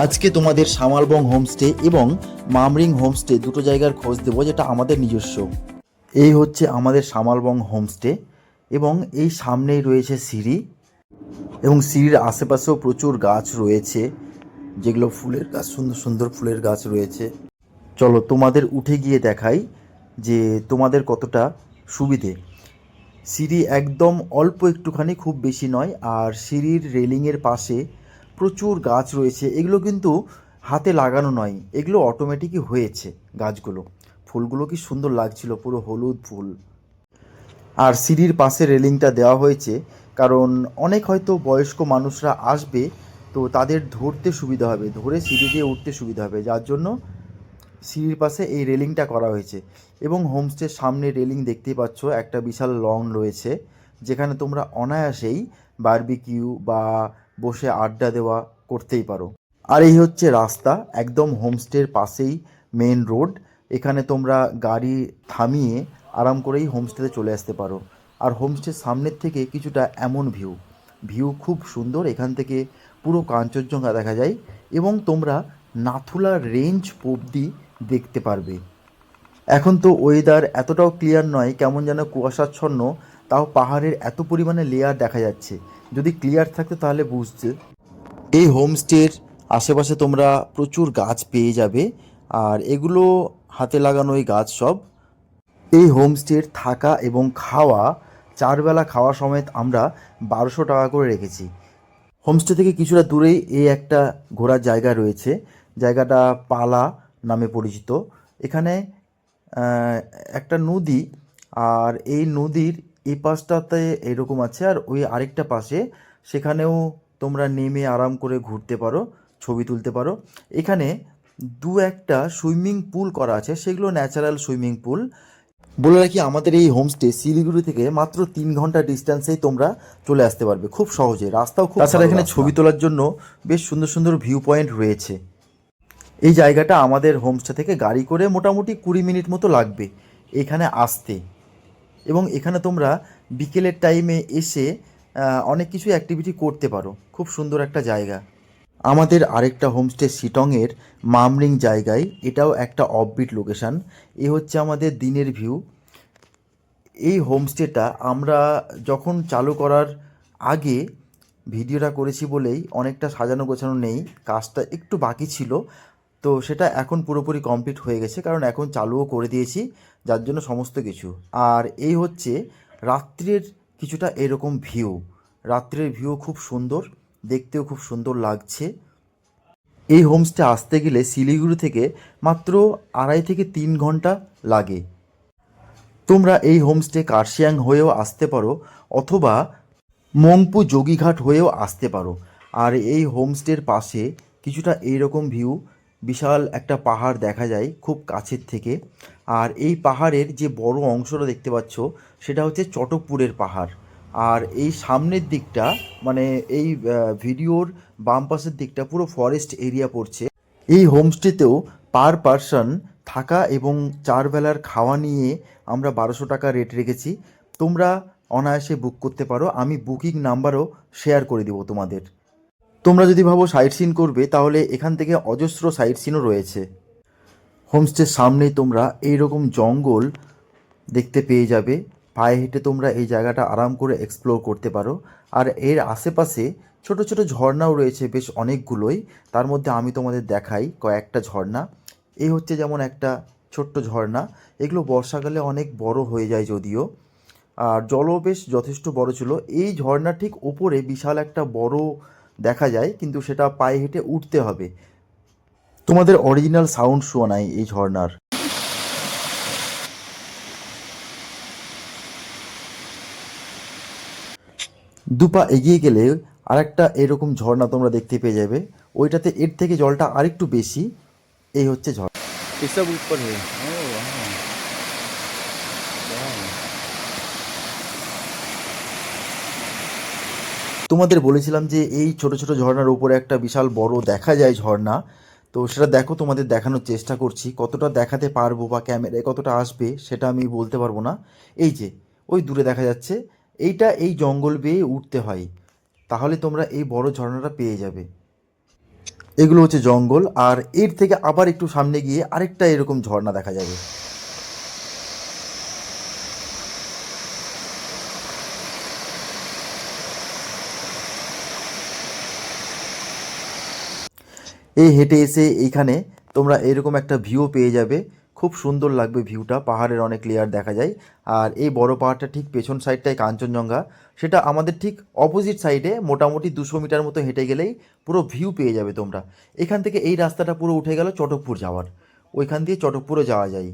আজকে তোমাদের সামালবং হোমস্টে এবং মামরিং হোমস্টে দুটো জায়গার খোঁজ দেবো, যেটা আমাদের নিজস্ব। এই হচ্ছে আমাদের সামালবং হোমস্টে এবং এই সামনেই রয়েছে সিঁড়ি এবং সিঁড়ির আশেপাশেও প্রচুর গাছ রয়েছে, যেগুলো ফুলের গাছ, সুন্দর সুন্দর ফুলের গাছ রয়েছে। চলো তোমাদের উঠে গিয়ে দেখাই যে তোমাদের কতটা সুবিধে। সিঁড়ি একদম অল্প একটুখানি, খুব বেশি নয়। আর সিঁড়ির রেলিংয়ের পাশে প্রচুর গাছ রয়েছে। এগুলো কিন্তু হাতে লাগানো নয়, এগুলো অটোমেটিকই হয়েছে গাছগুলো। ফুলগুলো কি সুন্দর লাগছিল, পুরো হলুদ ফুল। আর সিঁড়ির পাশে রেলিংটা দেওয়া হয়েছে কারণ অনেক হয়তো বয়স্ক মানুষরা আসবে, তো তাদের ধরতে সুবিধা হবে, ধরে সিঁড়ি দিয়ে উঠতে সুবিধা হবে, যার জন্য সিঁড়ির পাশে এই রেলিংটা করা হয়েছে। এবং হোমস্টের সামনে রেলিং দেখতেই পাচ্ছ, একটা বিশাল লন রয়েছে, যেখানে তোমরা অনায়াসেই বারবিকিউ বা বসে আড্ডা দেওয়া করতেই পারো। আর এই হচ্ছে রাস্তা, একদম হোমস্টের পাশেই মেন রোড। এখানে তোমরা গাড়ি থামিয়ে আরাম করেই হোমস্টেতে চলে আসতে পারো। আর হোমস্টের সামনের থেকে কিছুটা এমন ভিউ খুব সুন্দর। এখান থেকে পুরো কাঞ্চনজঙ্ঘা দেখা যায় এবং তোমরা নাথুলা রেঞ্জ অবধি দেখতে পারবে। এখন তো ওয়েদার এতটাও ক্লিয়ার নয়, কেমন যেন কুয়াশাচ্ছন্ন, তাও পাহাড়ের এত পরিমাণে লেয়ার দেখা যাচ্ছে। যদি ক্লিয়ার থাকতো তাহলে বুঝতে। এই হোমস্টের আশেপাশে তোমরা প্রচুর গাছ পেয়ে যাবে, আর এগুলো হাতে লাগানো এই গাছ সব। এই হোমস্টের থাকা এবং খাওয়া, 4 বেলা খাওয়া সমেত আমরা 1200 টাকা করে রেখেছি। হোমস্টে থেকে কিছুটা দূরেই এই একটা ঘোরার জায়গা রয়েছে, জায়গাটা পালা নামে পরিচিত। এখানে একটা নদী, আর এই নদীর এই পাশটাতে এরকম আছে, আর ওই আরেকটা পাশে, সেখানেও তোমরা নেমে আরাম করে ঘুরতে পারো, ছবি তুলতে পারো। এখানে একটা সুইমিং পুল করা আছে, সেগুলো ন্যাচারাল সুইমিং পুল। বলে রাখি, আমাদের এই হোমস্টে শিলিগুড়ি থেকে মাত্র 3 ঘন্টা ডিস্টেন্সেই তোমরা চলে আসতে পারবে খুব সহজে, রাস্তাও খুব। তাছাড়া এখানে ছবি তোলার জন্য বেশ সুন্দর সুন্দর ভিউ পয়েন্ট রয়েছে। এই জায়গাটা আমাদের হোমস্টে থেকে গাড়ি করে মোটামুটি 20 মিনিট মতো লাগবে এখানে আসতে। এবং এখানে তোমরা বিকেলের টাইমে এসে অনেক কিছু অ্যাক্টিভিটি করতে পারো, খুব সুন্দর একটা জায়গা। আমাদের আরেকটা হোমস্টে শিটংয়ের মামরিং জায়গায়, এটাও একটা অফবিট লোকেশান। এ হচ্ছে আমাদের দিনের ভিউ। এই হোমস্টেটা আমরা যখন চালু করার আগে ভিডিওটা করেছি বলেই অনেকটা সাজানো গোছানো নেই, কাজটা একটু বাকি ছিল। তো সেটা এখন পুরোপুরি কমপ্লিট হয়ে গেছে, কারণ এখন চালুও করে দিয়েছি, যার জন্য সমস্ত কিছু। আর এই হচ্ছে রাত্রের কিছুটা এরকম ভিউ। রাত্রের ভিউ খুব সুন্দর, দেখতেও খুব সুন্দর লাগছে। এই হোমস্টে আসতে গেলে শিলিগুড়ি থেকে মাত্র 2.5 থেকে 3 ঘন্টা লাগে। তোমরা এই হোমস্টে কার্শিয়াং হয়েও আসতে পারো, অথবা মংপু যোগীঘাট হয়েও আসতে পারো। আর এই হোমস্টের পাশে কিছুটা এইরকম ভিউ, বিশাল একটা পাহাড় দেখা যায় খুব কাছের থেকে। আর এই পাহাড়ের যে বড় অংশটা দেখতে পাচ্ছ, সেটা হচ্ছে চটকপুরের পাহাড়। আর এই সামনের দিকটা, মানে এই ভিডিওর বাম পাশের দিকটা পুরো ফরেস্ট এরিয়া পড়ছে। এই হোমস্টেতেও পার পারসন থাকা এবং 4 বেলার খাওয়া নিয়ে আমরা 1200 টাকা রেট রেখেছি। তোমরা অনায়াসে বুক করতে পারো, আমি বুকিং নাম্বারও শেয়ার করে দেবো তোমাদের। তোমরা যদি ভাবো সাইট সিন করবে, তাহলে এখান থেকে অজস্র সাইট সিনও রয়েছে। হোমস্টের সামনেই তোমরা এইরকম জঙ্গল দেখতে পেয়ে যাবে, পায়ে হেঁটে তোমরা এই জায়গাটা আরাম করে এক্সপ্লোর করতে পারো। আর এর আশেপাশে ছোট ছোট ঝর্ণাও রয়েছে বেশ অনেকগুলোই, তার মধ্যে আমি তোমাদের দেখাই কয়েকটা ঝর্ণা। এই হচ্ছে যেমন একটা ছোট্ট ঝর্ণা, এগুলো বর্ষাকালে অনেক বড় হয়ে যায় যদিও, আর জলও বেশ যথেষ্ট বড় ছিল। এই ঝর্ণা ঠিক ওপরে বিশাল একটা বড় দেখা যায়, কিন্তু সেটা পায়ে হেঁটে উঠতে হবে। তোমাদের অরিজিনাল সাউন্ড শোনাই এই ঝর্ণার। দুপা এগিয়ে গেলে আরেকটা এরকম ঝর্ণা তোমরা দেখতে পেয়ে যাবে, ওইটাতে এর থেকে জলটা আরেকটু বেশি। এই হচ্ছে ঝর্ণা। ये सब ऊपर है। ओह वाह, वाह। তোমাদের বলেছিলাম যে এই ছোট ছোট ঝর্ণার উপরে একটা বিশাল বড় দেখা যায় ঝর্ণা, তো সেটা দেখো, তোমাদের দেখানোর চেষ্টা করছি। কতটা দেখাতে পারবো বা ক্যামেরায় কতটা আসবে সেটা আমি বলতে পারবো না। এই যে ওই দূরে দেখা যাচ্ছে, এইটা এই জঙ্গল বেয়ে উঠতে হয়, তাহলে তোমরা এই বড় ঝর্ণাটা পেয়ে যাবে। এগুলো হচ্ছে জঙ্গল, আর এর থেকে আবার একটু সামনে গিয়ে আরেকটা এরকম ঝর্ণা দেখা যাবে। এই হেঁটে এসে এইখানে তোমরা এরকম একটা ভিউ পেয়ে যাবে, খুব সুন্দর লাগবে ভিউটা, পাহাড়ের অনেক লেয়ার দেখা যায়। আর এই বড় পাহাড়টা ঠিক পেছন সাইডটায় কাঞ্চনজঙ্ঘা, সেটা আমাদের ঠিক অপোজিট সাইডে মোটামুটি 200 মিটার মতো হেঁটে গেলেই পুরো ভিউ পেয়ে যাবে তোমরা। এখান থেকে এই রাস্তাটা পুরো উঠে গেল চটকপুর যাওয়ার, ওইখান দিয়ে চটকপুরও যাওয়া যায়।